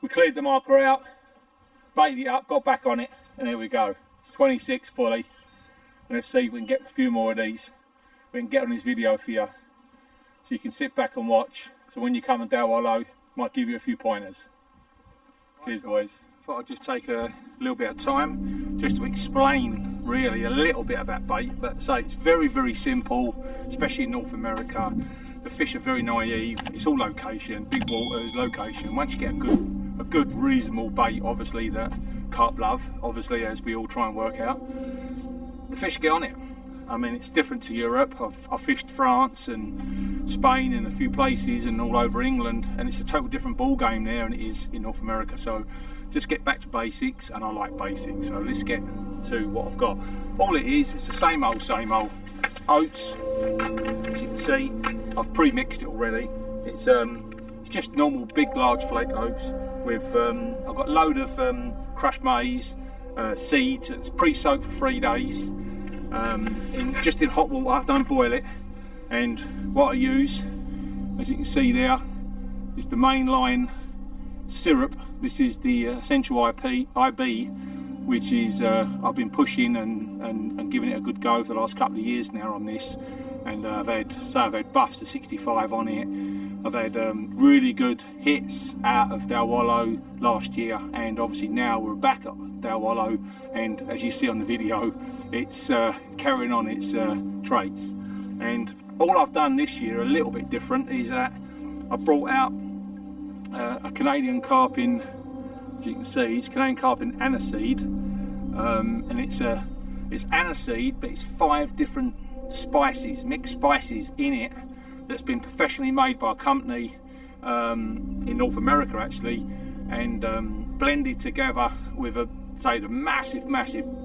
We cleared the marker out, baited it up, got back on it, and there we go. 26 fully. And let's see if we can get a few more of these. We can get on this video for you, so you can sit back and watch. So when you come and Dow Wallow, might give you a few pointers. Cheers, boys. Thought I'd just take a little bit of time just to explain really a little bit about bait, but say it's very, very simple, especially in North America. The fish are very naive. It's all location, big waters, location. Once you get a good reasonable bait, obviously, that carp love, obviously, as we all try and work out, the fish get on it. I mean, it's different to Europe. I've fished France and Spain and a few places and all over England, and it's a total different ball game there than it is in North America. So just get back to basics, and I like basics. So let's get to what I've got. All it is, it's the same old oats. As you can see, I've pre-mixed it already. It's just normal big large flake oats with I've got a load of crushed maize, seeds. It's pre-soaked for 3 days. Just in hot water, don't boil it. And what I use, as you can see there, is the mainline syrup. This is the Essential IB, which is I've been pushing and giving it a good go for the last couple of years now on this. And I've had buffs of 65 on it. I've had really good hits out of Dow Wallow last year, and obviously now we're back at Dow Wallow, and as you see on the video, it's carrying on its traits. And all I've done this year a little bit different is that I brought out a Canadian Carpin, as you can see, it's Canadian Carpin aniseed, and it's aniseed, but it's 5 different spices, mixed spices in it, that's been professionally made by a company in North America actually, and blended together with the massive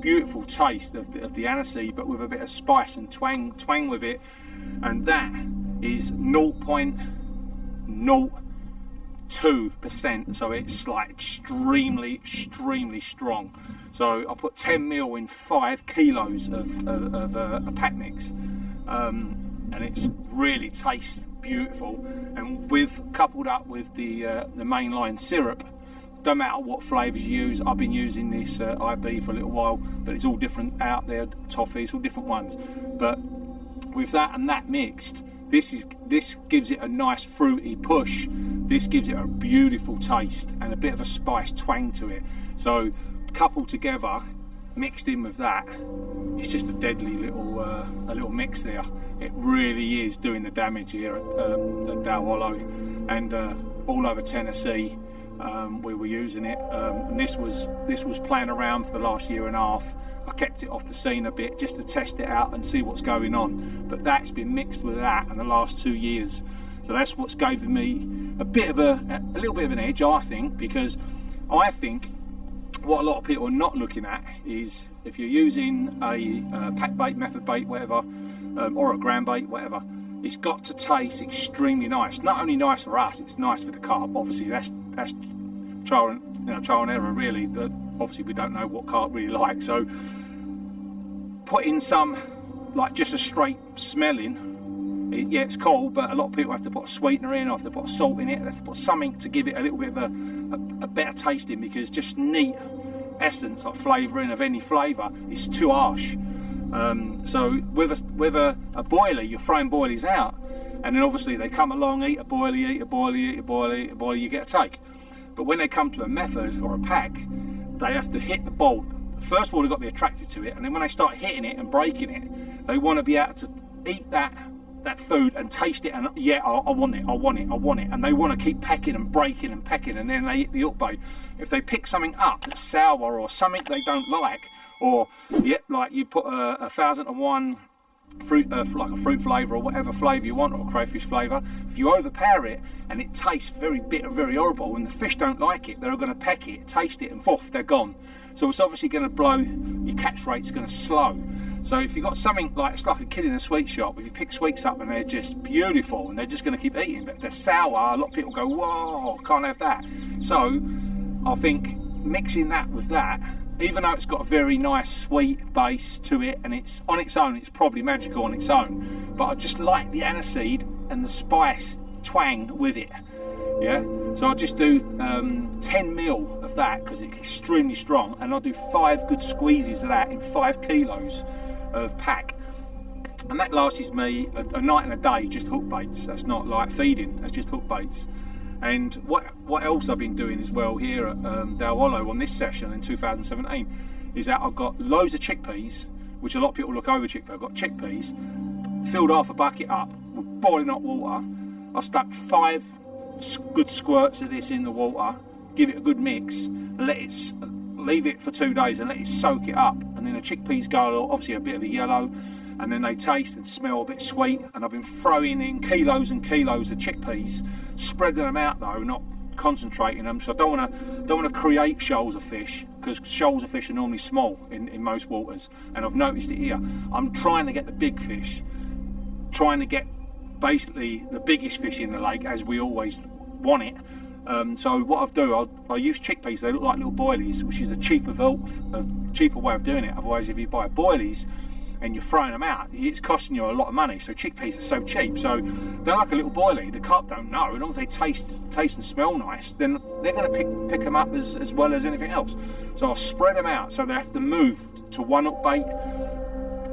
beautiful taste of the aniseed, but with a bit of spice and twang with it, and that is 0.02%, so it's like extremely strong. So I put 10 ml in 5 kilos of a pack mix, and it's really tastes beautiful. And coupled up with the mainline syrup, don't matter what flavours you use. I've been using this IB for a little while, but it's all different out there, toffee, it's all different ones. But with that and that mixed, this gives it a nice fruity push. This gives it a beautiful taste and a bit of a spice twang to it. So coupled together, mixed in with that, it's just a deadly little mix there. It really is doing the damage here at Dow Wallow, and all over Tennessee we were using it. And this was playing around for the last year and a half. I kept it off the scene a bit just to test it out and see what's going on, but that's been mixed with that in the last 2 years. So that's what's given me a little bit of an edge, I think, because I think what a lot of people are not looking at is if you're using a pack bait, method bait, whatever, or a ground bait, whatever, it's got to taste extremely nice. Not only nice for us, it's nice for the carp. Obviously, that's trial and error really. That obviously we don't know what carp really like. So put in some, like just a straight smelling. Yeah, it's cool, but a lot of people have to put a sweetener in, or have to put salt in it, have to put something to give it a little bit of a better tasting, because just neat essence, like flavouring of any flavour, is too harsh. So with a boiler, you're throwing boilies out, and then obviously they come along, eat a boilie, eat a boilie, eat a boilie, eat a boilie, you get a take. But when they come to a method or a pack, they have to hit the bowl. First of all, they've got to be attracted to it, and then when they start hitting it and breaking it, they want to be able to eat that food and taste it, and yeah, I want it, and they want to keep pecking and breaking and pecking, and then they eat the hook bait. If they pick something up that's sour or something they don't like, or like you put a 1001 fruit, like a fruit flavour or whatever flavour you want, or a crayfish flavour, if you overpower it and it tastes very bitter, very horrible, and the fish don't like it, they're going to peck it, taste it, and poof, they're gone. So it's obviously going to blow, your catch rate's going to slow. So if you've got something like, it's like a kid in a sweet shop, if you pick sweets up and they're just beautiful and they're just going to keep eating, but if they're sour, a lot of people go, whoa, can't have that. So I think mixing that with that, even though it's got a very nice sweet base to it, and it's on its own, it's probably magical on its own, but I just like the aniseed and the spice twang with it, yeah. So I just do 10 mil of that because it's extremely strong, and I'll do 5 good squeezes of that in 5 kilos of pack, and that lasts me a night and a day, just hook baits. That's not like feeding, that's just hook baits. And what else I've been doing as well here at Dale Hollow on this session in 2017 is that I've got loads of chickpeas, which a lot of people look over chickpeas. I've got chickpeas, filled half a bucket up with boiling hot water. I stuck 5 good squirts of this in the water, give it a good mix, and leave it for 2 days and let it soak it up. And then the chickpeas go obviously a bit of a yellow, and then they taste and smell a bit sweet. And I've been throwing in kilos and kilos of chickpeas, spreading them out though, not concentrating them. So I don't want to create shoals of fish, because shoals of fish are normally small in most waters, and I've noticed it here. I'm trying to get the big fish, trying to get basically the biggest fish in the lake as we always want it. So what I do, I use chickpeas. They look like little boilies, which is a cheaper way of doing it. Otherwise, if you buy boilies and you're throwing them out, it's costing you a lot of money. So chickpeas are so cheap. So they're like a little boilie. The carp don't know. As long as they taste and smell nice, then they're going to pick them up as well as anything else. So I'll spread them out so they have to move to one hook bait.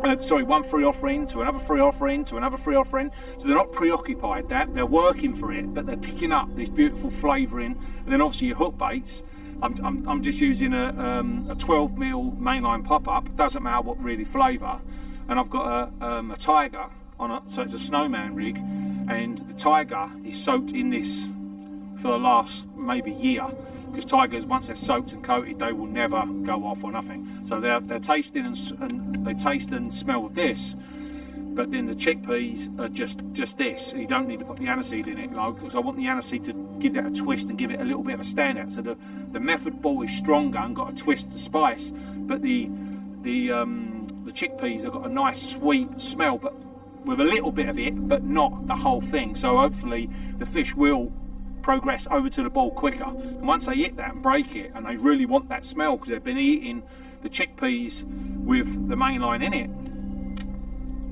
One free offering to another free offering to another free offering. So they're not preoccupied. They're working for it, but they're picking up this beautiful flavouring. And then obviously your hook baits. I'm just using a 12 mil mainline pop-up. Doesn't matter what really flavour. And I've got a tiger on it, so it's a snowman rig, and the tiger is soaked in this for the last maybe year. Because tigers, once they're soaked and coated, they will never go off or nothing. So they're tasting and they taste and smell of this. But then the chickpeas are just this. You don't need to put the aniseed in it, because I want the aniseed to give that a twist and give it a little bit of a standout. So the method ball is stronger and got a twist of spice, but the chickpeas have got a nice sweet smell, but with a little bit of it, but not the whole thing. So hopefully the fish will progress over to the ball quicker, and once they hit that and break it, and they really want that smell because they've been eating the chickpeas with the mainline in it,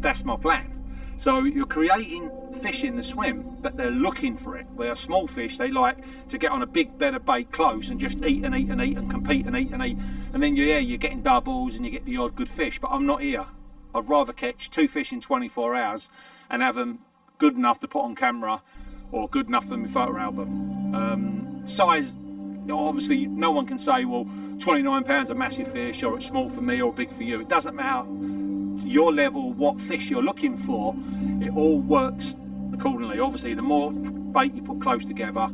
that's my plan. So you're creating fish in the swim, but they're looking for it. They are small fish. They like to get on a big bed of bait close and just eat and eat and eat and compete and eat and eat, and then you're getting doubles and you get the odd good fish. But I'm not here. I'd rather catch 2 fish in 24 hours and have them good enough to put on camera, or good enough for my photo album. Size, obviously no one can say, well, 29 pounds a massive fish, or it's small for me or big for you. It doesn't matter. Your level, what fish you're looking for, it all works accordingly. Obviously the more bait you put close together,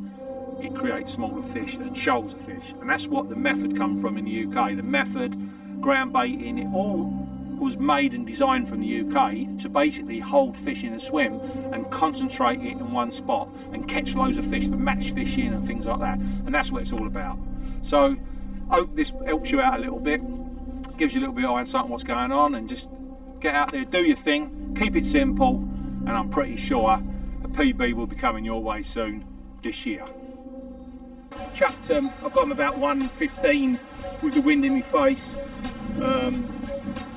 it creates smaller fish and shoals of fish, and that's what the method come from in the UK. The method, ground baiting, it all was made and designed from the UK to basically hold fish in a swim and concentrate it in one spot and catch loads of fish for match fishing and things like that, and that's what it's all about. So I hope this helps you out a little bit, gives you a little bit of insight on what's going on, and just get out there, do your thing, keep it simple, and I'm pretty sure a PB will be coming your way soon this year. Chucked, I've got them about 1:15 with the wind in my face,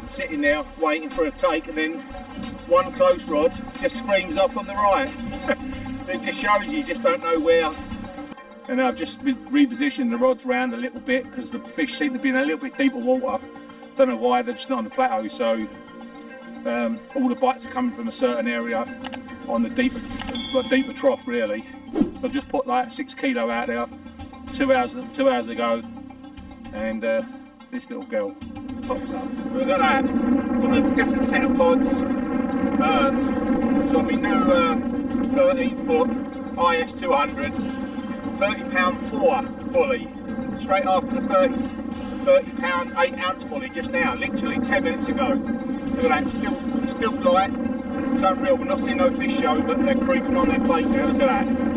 sitting there waiting for a take, and then one close rod just screams off on the right. It just shows you just don't know where. And I've just repositioned the rods around a little bit because the fish seem to be in a little bit deeper water. Don't know why, they're just not on the plateau, so all the bites are coming from a certain area on the deeper trough really. So I've just put like 6 kilo out there 2 hours ago, and this little girl pops up. Look at that, with a different set of pods. So I've been new 13-foot IS 200, 30-pound 4 fully, straight after the 30-pound 8-ounce fully just now, literally 10 minutes ago. Look at that, still light. It's unreal. We're not seeing no fish show, but they're creeping on that bait now. Look at that.